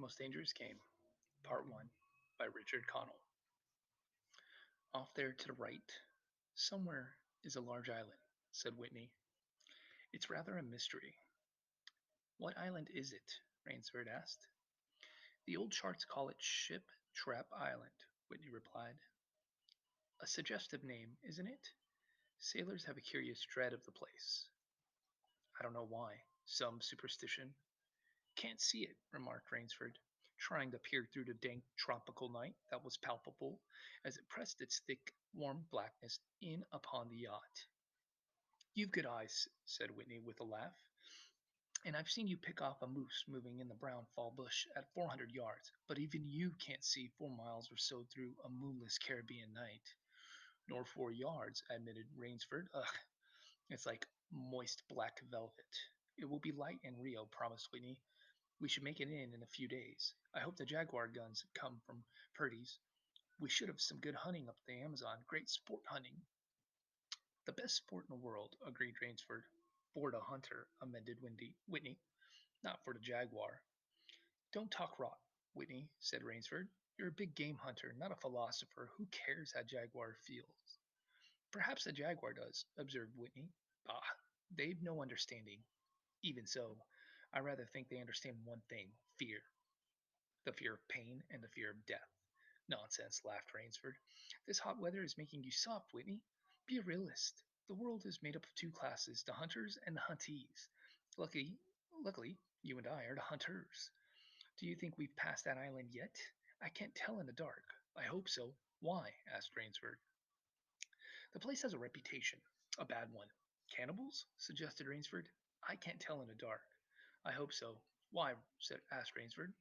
Most Dangerous Game, Part 1 by Richard Connell. Off there to the right, somewhere is a large island, said Whitney. It's rather a mystery. What island is it? Rainsford asked. The old charts call it Ship Trap Island, Whitney replied. A suggestive name, isn't it? Sailors have a curious dread of the place. I don't know why. Some superstition. Can't see it, remarked Rainsford, trying to peer through the dank tropical night that was palpable as it pressed its thick, warm blackness in upon the yacht. You've good eyes, said Whitney with a laugh, and I've seen you pick off a moose moving in the brown fall bush at 400 yards, but even you can't see 4 miles or so through a moonless Caribbean night. Nor 4 yards, admitted Rainsford. Ugh, it's like moist black velvet. It will be light in Rio, promised Whitney. We should make it in a few days. I hope the Jaguar guns have come from Purdy's. We should have some good hunting up the Amazon. Great sport hunting. The best sport in the world, agreed Rainsford. For the hunter, amended Whitney, not for the Jaguar. Don't talk rot, Whitney, said Rainsford. You're a big game hunter, not a philosopher. Who cares how Jaguar feels? Perhaps the Jaguar does, observed Whitney. Bah, they've no understanding. Even so, I rather think they understand one thing fear. The fear of pain and the fear of death. Nonsense, laughed Rainsford. This hot weather is making you soft, Whitney. Be a realist. The world is made up of two classes, the hunters and the huntees. Lucky, luckily, you and I are the hunters. Do you think we've passed that island yet? I can't tell in the dark. I hope so. Why? Asked Rainsford. The place has a reputation. A bad one. Cannibals? Suggested Rainsford. I can't tell in the dark. I hope so. Why? Asked Rainsford.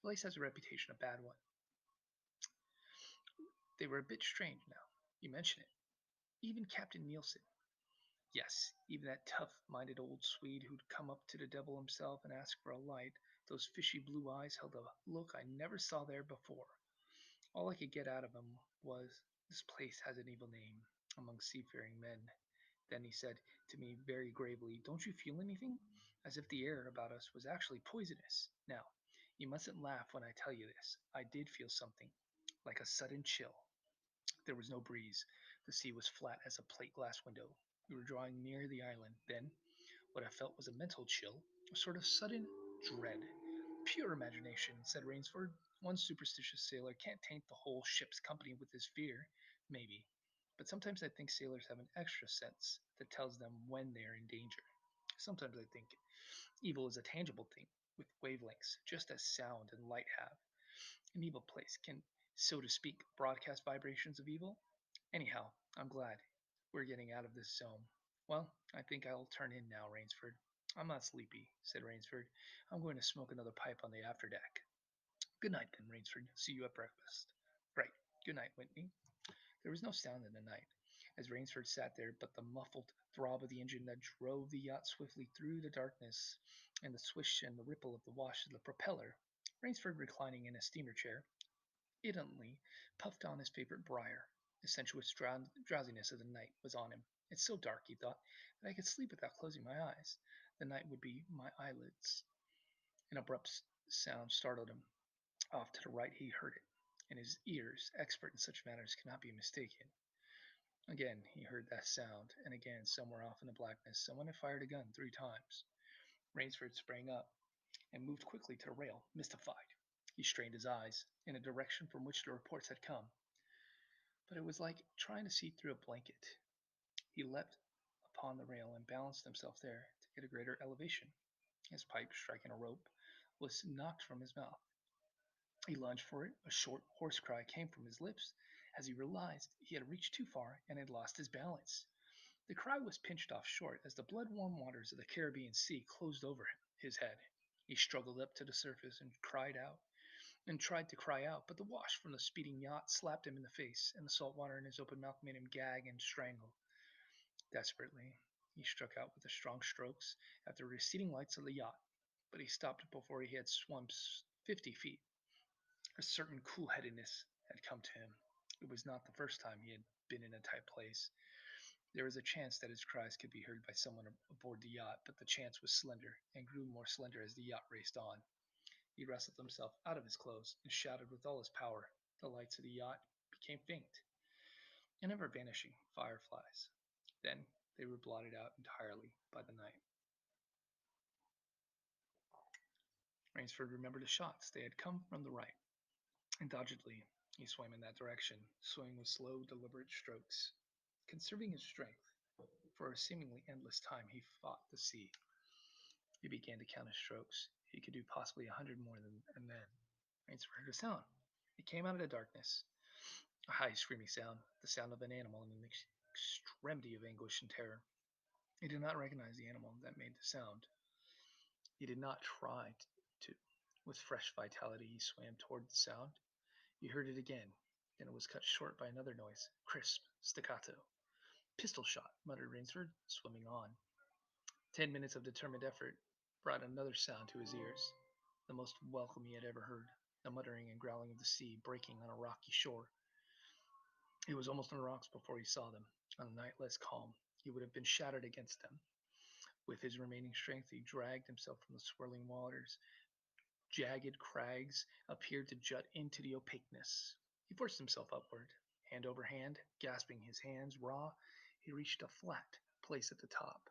The place has a reputation, a bad one. They were a bit strange now. You mention it. Even Captain Nielsen. Yes, even that tough-minded old Swede who'd come up to the devil himself and ask for a light. Those fishy blue eyes held a look I never saw there before. All I could get out of him was, "This place has an evil name among seafaring men." Then he said to me very gravely, "Don't you feel anything?" As if the air about us was actually poisonous. Now, you mustn't laugh when I tell you this. I did feel something, like a sudden chill. There was no breeze. The sea was flat as a plate glass window. We were drawing near the island. Then, what I felt was a mental chill, a sort of sudden dread. Pure imagination, said Rainsford. One superstitious sailor can't taint the whole ship's company with his fear. Maybe. But sometimes I think sailors have an extra sense that tells them when they are in danger. Sometimes I think evil is a tangible thing with wavelengths, just as sound and light have. An evil place can, so to speak, broadcast vibrations of evil. Anyhow, I'm glad we're getting out of this zone. Well, I think I'll turn in now, Rainsford. I'm not sleepy, said Rainsford. I'm going to smoke another pipe on the after deck. Good night, then, Rainsford. See you at breakfast. Right. Good night, Whitney. There was no sound in the night as Rainsford sat there but the muffled throb of the engine that drove the yacht swiftly through the darkness and the swish and the ripple of the wash of the propeller. Rainsford, reclining in a steamer chair, indolently puffed on his favorite briar. The sensuous drowsiness of the night was on him. It's so dark, he thought, that I could sleep without closing my eyes. The night would be my eyelids. An abrupt sound startled him. Off to the right he heard it, and his ears, expert in such matters, could not be mistaken. Again he heard that sound, and again, somewhere off in the blackness, someone had fired a gun 3 times. Rainsford sprang up and moved quickly to the rail, mystified. He strained his eyes in a direction from which the reports had come, but it was like trying to see through a blanket. He leapt upon the rail and balanced himself there to get a greater elevation. His pipe, striking a rope, was knocked from his mouth. He lunged for it. A short, hoarse cry came from his lips as he realized he had reached too far and had lost his balance. The cry was pinched off short as the blood-warm waters of the Caribbean Sea closed over his head. He struggled up to the surface and tried to cry out, but the wash from the speeding yacht slapped him in the face, and the salt water in his open mouth made him gag and strangle. Desperately, he struck out with the strong strokes at the receding lights of the yacht, but he stopped before he had swum 50 feet. A certain cool-headedness had come to him. It was not the first time he had been in a tight place. There was a chance that his cries could be heard by someone aboard the yacht, but the chance was slender and grew more slender as the yacht raced on. He wrestled himself out of his clothes and shouted with all his power. The lights of the yacht became faint and ever vanishing fireflies. Then they were blotted out entirely by the night. Rainsford remembered the shots. They had come from the right, and doggedly he swam in that direction, swimming with slow, deliberate strokes. Conserving his strength, for a seemingly endless time he fought the sea. He began to count his strokes. He could do possibly 100 more and then Rainsford heard a sound. It came out of the darkness. A high, screaming sound, the sound of an animal in an extremity of anguish and terror. He did not recognize the animal that made the sound. He did not try to. With fresh vitality, he swam toward the sound. He heard it again. Then it was cut short by another noise, crisp, staccato. Pistol shot, muttered Rainsford, swimming on. 10 minutes of determined effort brought another sound to his ears, the most welcome he had ever heard, the muttering and growling of the sea breaking on a rocky shore. He was almost on the rocks before he saw them. On a night less calm, he would have been shattered against them. With his remaining strength, he dragged himself from the swirling waters. Jagged crags appeared to jut into the opaqueness. He forced himself upward. Hand over hand, gasping his hands raw, he reached a flat place at the top.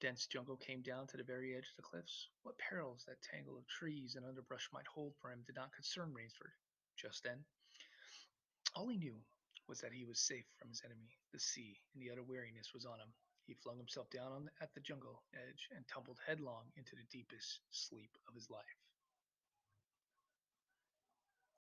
Dense jungle came down to the very edge of the cliffs. What perils that tangle of trees and underbrush might hold for him did not concern Rainsford. Just then, all he knew was that he was safe from his enemy. The sea and the utter weariness was on him. He flung himself down at the jungle edge and tumbled headlong into the deepest sleep of his life.